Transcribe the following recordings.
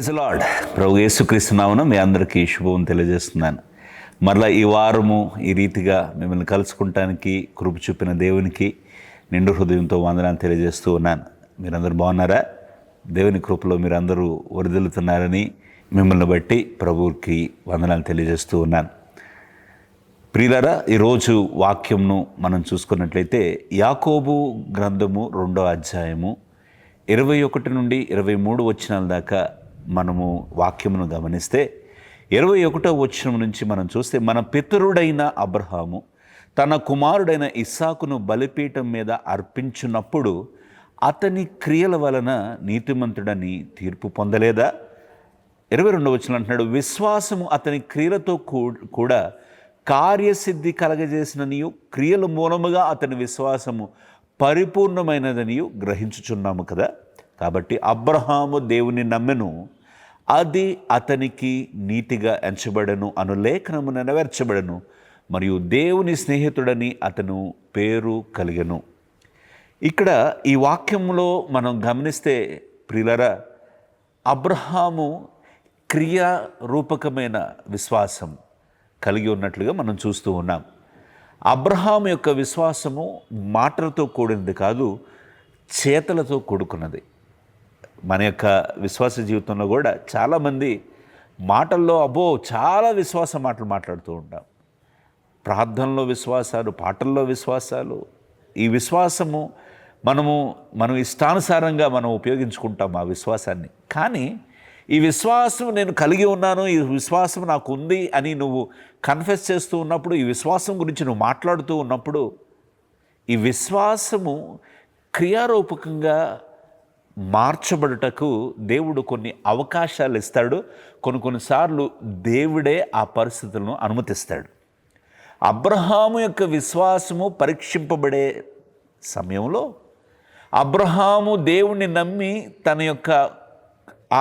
Praise lord. ప్రభు యేసుక్రీస్తు నామమున మీ అందరికీ శుభం తెలియజేస్తున్నాను. మరలా ఈ వారము ఈ రీతిగా మిమ్మల్ని కలుసుకుంటానికి కృప చూపిన దేవునికి నిండు హృదయంతో వందనాలు తెలియజేస్తూ ఉన్నాను. మీరందరూ బాగున్నారా? దేవుని కృపలో మీరందరూ వరిదిల్లుతున్నారని మిమ్మల్ని బట్టి ప్రభువుకి వందనాలు తెలియజేస్తూ ఉన్నాను. ప్రియులారా, ఈరోజు వాక్యంను మనం చూసుకున్నట్లయితే యాకోబు గ్రంథము 2వ అధ్యాయము 21 నుండి 23 వచనాల దాకా మనము వాక్యమును గమనిస్తే 21వ వచనం నుంచి మనం చూస్తే, మన పితరుడైన అబ్రహాము తన కుమారుడైన ఇస్సాకును బలిపీఠం మీద అర్పించినప్పుడు అతని క్రియల వలన నీతిమంతుడని తీర్పు పొందలేదా? 22వ వచనం అంటున్నాడు, విశ్వాసము అతని క్రియలతో కూడా కార్యసిద్ధి కలగజేసిననియు క్రియల మూలముగా అతని విశ్వాసము పరిపూర్ణమైనదనియు గ్రహించుచున్నాము కదా. కాబట్టి అబ్రహాము దేవుని నమ్మెను, అది అతనికి నీతిగా ఎంచబడను అను లేఖనము నెరవేర్చబడను, మరియు దేవుని స్నేహితుడని అతను పేరు కలిగెను. ఇక్కడ ఈ వాక్యంలో మనం గమనిస్తే ప్రియులారా, అబ్రహాము క్రియారూపకమైన విశ్వాసం కలిగి ఉన్నట్లుగా మనం చూస్తూ ఉన్నాం. అబ్రహాము యొక్క విశ్వాసము మాటలతో కూడినది కాదు, చేతలతో కూడుకున్నది. మన యొక్క విశ్వాస జీవితంలో కూడా చాలామంది మాటల్లో చాలా విశ్వాస మాటలు మాట్లాడుతూ ఉంటాం. ప్రార్థనలో విశ్వాసాలు, పాటల్లో విశ్వాసాలు. ఈ విశ్వాసము మనం ఇష్టానుసారంగా మనం ఉపయోగించుకుంటాం ఆ విశ్వాసాన్ని. కానీ ఈ విశ్వాసం నేను కలిగి ఉన్నాను, ఈ విశ్వాసం నాకు ఉంది అని నువ్వు కన్ఫెస్ చేస్తూ ఉన్నప్పుడు, ఈ విశ్వాసం గురించి నువ్వు మాట్లాడుతూ ఉన్నప్పుడు, ఈ విశ్వాసము క్రియారూపకంగా మార్చబడుటకు దేవుడు కొన్ని అవకాశాలు ఇస్తాడు. కొన్నిసార్లు దేవుడే ఆ పరిస్థితులను అనుమతిస్తాడు. అబ్రహాము యొక్క విశ్వాసము పరీక్షింపబడే సమయంలో అబ్రహాము దేవుణ్ణి నమ్మి తన యొక్క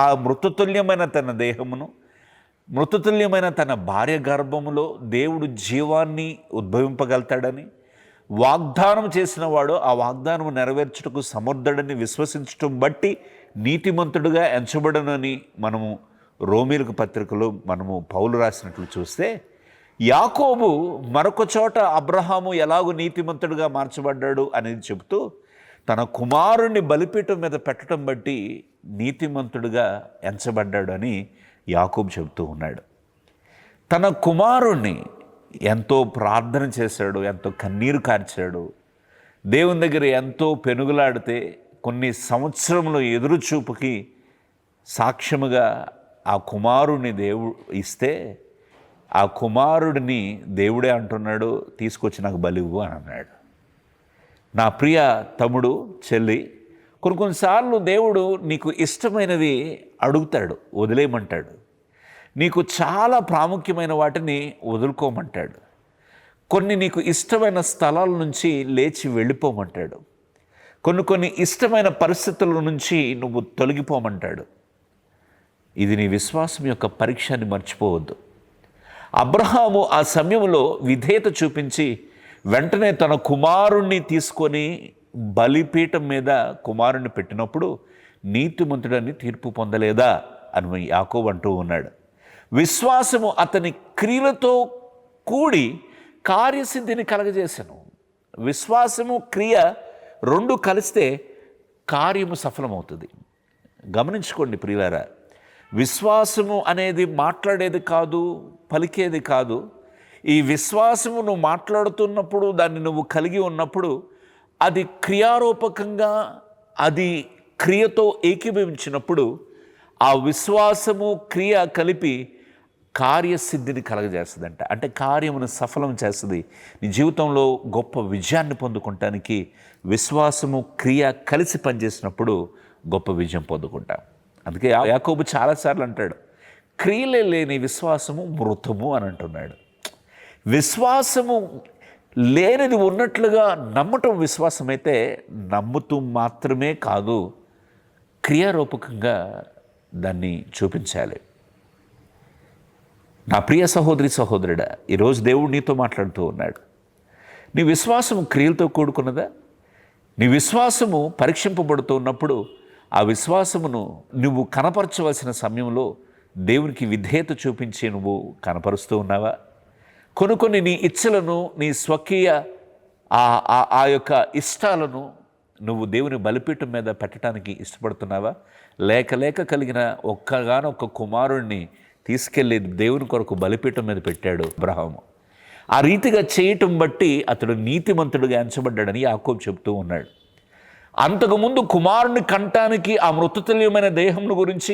ఆ మృతతుల్యమైన తన దేహమును, మృతతుల్యమైన తన భార్య గర్భములో దేవుడు జీవాన్ని ఉద్భవింపగలుగుతాడని, వాగ్దానం చేసిన వాడు ఆ వాగ్దానం నెరవేర్చుటకు సమర్థుడని విశ్వసించటం బట్టి నీతిమంతుడుగా ఎంచబడనని మనము రోమీలకు పత్రికలో మనము పౌలు రాసినట్లు చూస్తే, యాకోబు మరొక చోట అబ్రహాము ఎలాగో నీతిమంతుడుగా మార్చబడ్డాడు అనేది చెబుతూ తన కుమారుణ్ణి బలిపీఠం మీద పెట్టడం బట్టి నీతిమంతుడుగా ఎంచబడ్డాడు అని యాకోబు చెబుతూ ఉన్నాడు. తన కుమారుణ్ణి ఎంతో ప్రార్థన చేశాడు, ఎంతో కన్నీరు కార్చాడు, దేవుని దగ్గర ఎంతో పెనుగులాడితే కొన్ని సంవత్సరముల ఎదురుచూపుకి సాక్ష్యముగా ఆ కుమారుడిని దేవుడు ఇస్తే, ఆ కుమారుడిని దేవుడే అంటున్నాడు, తీసుకొచ్చి నాకు బలివ్వు అని అన్నాడు. నా ప్రియ తమ్ముడు, చెల్లి, కొన్నిసార్లు దేవుడు నీకు ఇష్టమైనవి అడుగుతాడు, వదిలేయమంటాడు. నీకు చాలా ప్రాముఖ్యమైన వాటిని వదులుకోమంటాడు. నీకు ఇష్టమైన స్థలాల నుంచి లేచి వెళ్ళిపోమంటాడు. కొన్ని ఇష్టమైన పరిస్థితుల నుంచి నువ్వు తొలగిపోమంటాడు. ఇది నీ విశ్వాసం యొక్క పరీక్షని మర్చిపోవద్దు. అబ్రహాము ఆ సమయంలో విధేయత చూపించి వెంటనే తన కుమారుణ్ణి తీసుకొని బలిపీఠం మీద కుమారుణ్ణి పెట్టినప్పుడు నీతిమంతుడని తీర్పు పొందలేదా అని యాకోబు అంటూ ఉన్నాడు. విశ్వాసము అతని క్రియలతో కూడి కార్యసిద్ధిని కలగజేసెను. విశ్వాసము క్రియ రెండు కలిస్తే కార్యము సఫలమవుతుంది. గమనించుకోండి ప్రియులారా, విశ్వాసము అనేది మాట్లాడేది కాదు, పలికేది కాదు. ఈ విశ్వాసము నువ్వు మాట్లాడుతున్నప్పుడు, దాన్ని నువ్వు కలిగి ఉన్నప్పుడు, అది క్రియారూపకంగా, అది క్రియతో ఏకీభవించినప్పుడు ఆ విశ్వాసము క్రియ కలిపి కార్యసిద్ధిని కలగజేస్తుందంట. అంటే కార్యమును సఫలం చేస్తుంది. నీ జీవితంలో గొప్ప విజయాన్ని పొందుకుంటానికి విశ్వాసము క్రియ కలిసి పనిచేసినప్పుడు గొప్ప విజయం పొందుకుంటాం. అందుకే యాకోబు చాలాసార్లు అంటాడు, క్రియలే లేని విశ్వాసము మృతము అని అంటున్నాడు. విశ్వాసము లేనిది ఉన్నట్లుగా నమ్మటం విశ్వాసమైతే, నమ్ముతూ మాత్రమే కాదు, క్రియారూపకంగా దాన్ని చూపించాలి. నా ప్రియ సహోదరి సహోదరుడా, ఈరోజు దేవుడు నీతో మాట్లాడుతూ ఉన్నాడు. నీ విశ్వాసము క్రియలతో కూడుకున్నదా? నీ విశ్వాసము పరీక్షింపబడుతూ ఉన్నప్పుడు ఆ విశ్వాసమును నువ్వు కనపరచవలసిన సమయంలో దేవునికి విధేయత చూపించి నువ్వు కనపరుస్తూ ఉన్నావా? కొన్ని నీ ఇచ్చలను, నీ స్వకీయ ఆ యొక్క ఇష్టాలను నువ్వు దేవుని బలిపీఠం మీద పెట్టడానికి ఇష్టపడుతున్నావా? లేక కలిగిన ఒక్క కుమారుణ్ణి తీసుకెళ్ళి దేవుని కొరకు బలిపీఠం మీద పెట్టాడు అబ్రహాము. ఆ రీతిగా చేయటం బట్టి అతడు నీతిమంతుడిగా ఎంచబడ్డాడని యాకోబు చెప్తూ ఉన్నాడు. అంతకుముందు కుమారుని కంటానికి ఆ మృతతుల్యమైన దేహమును గురించి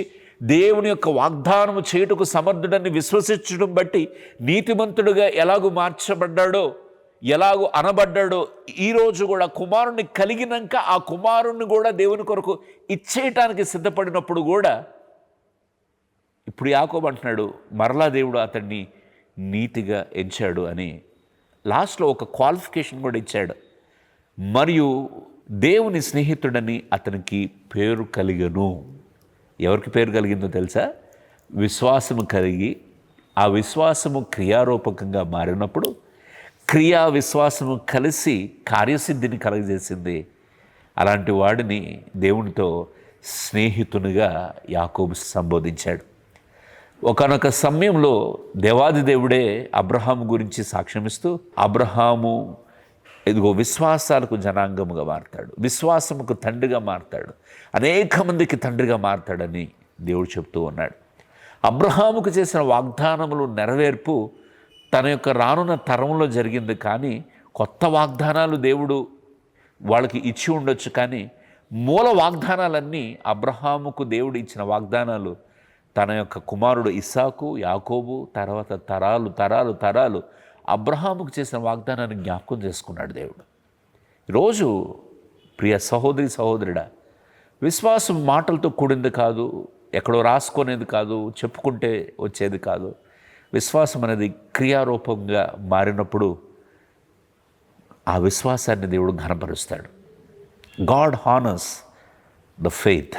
దేవుని యొక్క వాగ్దానము చేయుటకు సమర్థుడని విశ్వసించడం బట్టి నీతిమంతుడుగా ఎలాగూ మార్చబడ్డాడో, ఎలాగూ అనబడ్డాడో, ఈరోజు కూడా కుమారుణ్ణి కలిగినాక ఆ కుమారుణ్ణి కూడా దేవుని కొరకు ఇచ్చేయటానికి సిద్ధపడినప్పుడు కూడా ఇప్పుడు యాకోబు అంటున్నాడు మరలా దేవుడు అతన్ని నీతిగా ఎంచాడు అని. లాస్ట్లో ఒక క్వాలిఫికేషన్ కూడా ఇచ్చాడు. మరియు దేవుని స్నేహితుడని అతనికి పేరు కలిగను. ఎవరికి పేరు కలిగిందో తెలుసా? విశ్వాసము కలిగి ఆ విశ్వాసము క్రియారూపకంగా మారినప్పుడు క్రియా విశ్వాసము కలిసి కార్యసిద్ధిని కలగజేసింది. అలాంటి వాడిని దేవునితో స్నేహితునిగా యాకోబు సంబోధించాడు. ఒకానొక సమయంలో దేవాది దేవుడే అబ్రహాము గురించి సాక్ష్యమిస్తూ అబ్రహాము ఇదిగో విశ్వాసాలకు జనాంగముగా మారతాడు, విశ్వాసముకు తండ్రిగా మారతాడు, అనేక మందికి తండ్రిగా మారతాడని దేవుడు చెప్తూ ఉన్నాడు. అబ్రహాముకు చేసిన వాగ్దానములు నెరవేర్పు తన యొక్క రానున్న తరంలో జరిగింది. కానీ కొత్త వాగ్దానాలు దేవుడు వాళ్ళకి ఇచ్చి ఉండొచ్చు. కానీ మూల వాగ్దానాలన్నీ అబ్రహాముకు దేవుడు ఇచ్చిన వాగ్దానాలు తన యొక్క కుమారుడు ఇస్సాకు, యాకోబు, తర్వాత తరాలు అబ్రహాముకు చేసిన వాగ్దానాన్ని జ్ఞాపకం చేసుకున్నాడు దేవుడు. ఈరోజు ప్రియ సహోదరుడా, విశ్వాసం మాటలతో కూడింది కాదు, ఎక్కడో రాసుకునేది కాదు, చెప్పుకుంటే వచ్చేది కాదు. విశ్వాసం అనేది క్రియారూపంగా మారినప్పుడు ఆ విశ్వాసాన్ని దేవుడు ఘనపరుస్తాడు. God honours the faith.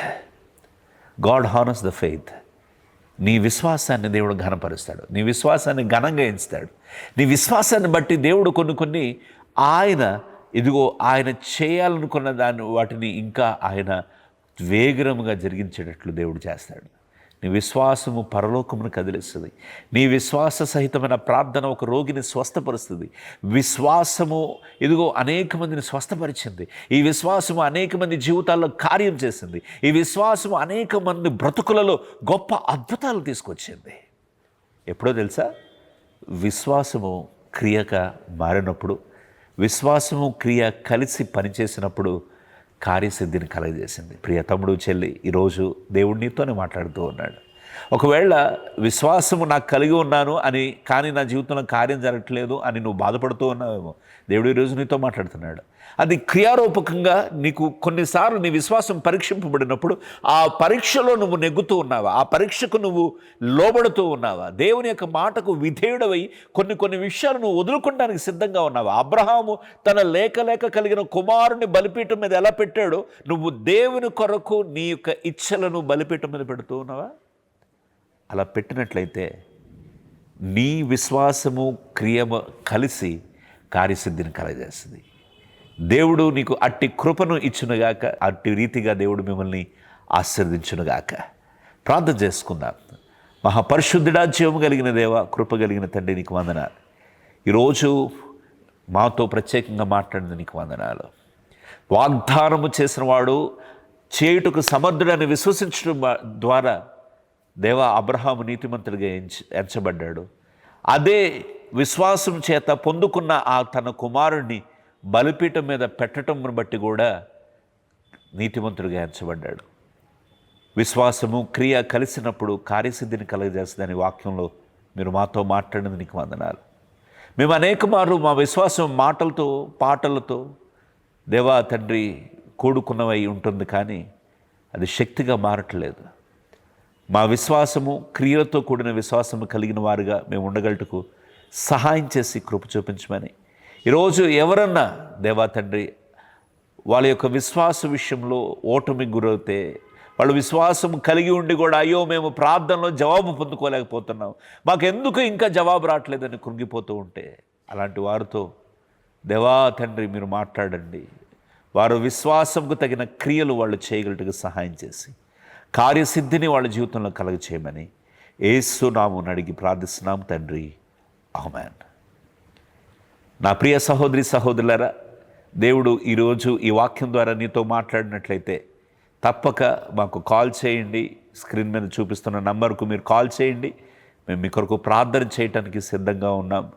నీ విశ్వాసాన్ని దేవుడు ఘనపరుస్తాడు, నీ విశ్వాసాన్ని ఘనంగా ఎంచుతాడు. నీ విశ్వాసాన్ని బట్టి దేవుడు కొన్ని ఆయన చేయాలనుకున్న వాటిని ఇంకా ఆయన వేగరముగా జరిగించేటట్లు దేవుడు చేస్తాడు. నీ విశ్వాసము పరలోకమును కదిలిస్తుంది. నీ విశ్వాస సహితమైన ప్రార్థన ఒక రోగిని స్వస్థపరుస్తుంది. విశ్వాసము అనేక మందిని స్వస్థపరిచింది. ఈ విశ్వాసము అనేక మంది జీవితాల్లో కార్యం చేసింది. ఈ విశ్వాసము అనేక మంది బ్రతుకులలో గొప్ప అద్భుతాలు తీసుకొచ్చింది. ఎప్పుడో తెలుసా? విశ్వాసము క్రియగా మారినప్పుడు, విశ్వాసము క్రియ కలిసి పనిచేసినప్పుడు కార్యసిద్ధిని కలగజేసింది. ప్రియ తమ్ముడు, చెల్లి, ఈరోజు దేవుడు నీతోనే మాట్లాడుతూ ఉన్నాడు. ఒకవేళ విశ్వాసము నాకు కలిగి ఉన్నాను అని, కానీ నా జీవితంలో కార్యం జరగట్లేదు అని నువ్వు బాధపడుతూ ఉన్నావేమో. దేవుడు ఈరోజు నీతో మాట్లాడుతున్నాడు. అది క్రియారూపకంగా నీకు కొన్నిసార్లు నీ విశ్వాసం పరీక్షింపబడినప్పుడు ఆ పరీక్షలో నువ్వు నెగ్గుతూ ఉన్నావా? ఆ పరీక్షకు నువ్వు లోబడుతూ ఉన్నావా? దేవుని యొక్క మాటకు విధేయుడవై కొన్ని విషయాలు నువ్వు వదులుకోవడానికి సిద్ధంగా ఉన్నావా? అబ్రహాము తన లేక కలిగిన కుమారుని బలిపీఠం మీద ఎలా పెట్టాడో, నువ్వు దేవుని కొరకు నీ యొక్క ఇచ్చలను బలిపీఠం మీద పెడుతూ ఉన్నావా? అలా పెట్టినట్లయితే నీ విశ్వాసము క్రియము కలిసి కార్యసిద్ధిని కలగజేస్తుంది. దేవుడు నీకు అట్టి కృపను ఇచ్చునుగాక. అట్టి రీతిగా దేవుడు మిమ్మల్ని ఆశీర్వదించునుగాక. ప్రార్థన చేసుకుందాం. మహాపరిశుద్ధుడా, జీవము కలిగిన దేవ, కృప కలిగిన తండ్రి, నీకు వందనాలు. ఈరోజు మాతో ప్రత్యేకంగా మాట్లాడిన నీకు వందనాలు. వాగ్దానము చేసిన వాడు చేయుటకు సమర్థుడని విశ్వసించడం ద్వారా దేవా అబ్రహాము నీతిమంతుడిగా ఎంచబడ్డాడు. అదే విశ్వాసం చేత పొందుకున్న ఆ తన కుమారుణ్ణి బలిపీఠం మీద పెట్టడం బట్టి కూడా నీతిమంతుడిగా ఎంచబడ్డాడు. విశ్వాసము క్రియ కలిసినప్పుడు కార్యసిద్ధిని కలగజేస్తుందని వాక్యంలో మీరు మాతో మాట్లాడినది నీకు వందనాలు. మేము అనేక మార్లు మా విశ్వాసం మాటలతో, పాటలతో దేవా తండ్రి కూడుకున్నవై ఉంటుంది, కానీ అది శక్తిగా మారట్లేదు. మా విశ్వాసము క్రియలతో కూడిన విశ్వాసము కలిగిన వారుగా మేము ఉండగలటకు సహాయం చేసి కృప చూపించమని ఈరోజు ఎవరన్నా దేవా తండ్రి వాళ్ళ యొక్క విశ్వాస విషయంలో ఓటమికి గురవుతే, వాళ్ళు విశ్వాసం కలిగి ఉండి కూడా అయ్యో మేము ప్రార్థనలో జవాబు పొందుకోలేకపోతున్నాం, మాకెందుకు ఇంకా జవాబు రావట్లేదని కృంగిపోతూ ఉంటే, అలాంటి వారితో దేవా తండ్రి మీరు మాట్లాడండి. వారు విశ్వాసంకు తగిన క్రియలు వాళ్ళు చేయగలట్టుగా సహాయం చేసి కార్యసిద్ధిని వాళ్ళ జీవితంలో కలగచేయమని యేసు నామమున అడిగి ప్రార్థిస్తున్నాం తండ్రి, ఆమేన్. నా ప్రియ సహోదరి సహోదరులారా, దేవుడు ఈరోజు ఈ వాక్యం ద్వారా నీతో మాట్లాడినట్లయితే తప్పక మాకు కాల్ చేయండి. స్క్రీన్ మీద చూపిస్తున్న నంబర్కు మీరు కాల్ చేయండి. మేము మీ కొరకు ప్రార్థన చేయటానికి సిద్ధంగా ఉన్నాం.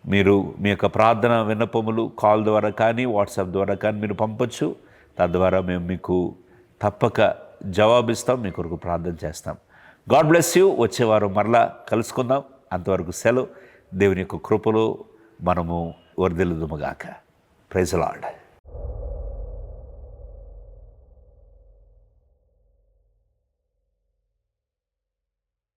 మీరు మీ యొక్క ప్రార్థన విన్నపములు కాల్ ద్వారా కానీ వాట్సాప్ ద్వారా కానీ మీరు పంపొచ్చు. తద్వారా మేము మీకు తప్పక జవాబిస్తాం, మీ కొరకు ప్రార్థన చేస్తాం. God bless you. వచ్చేవారం మరలా కలుసుకుందాం. అంతవరకు సెలవు. దేవుని యొక్క కృపలో మనము వర్ధిల్లుదుముగాక. Praise the lord.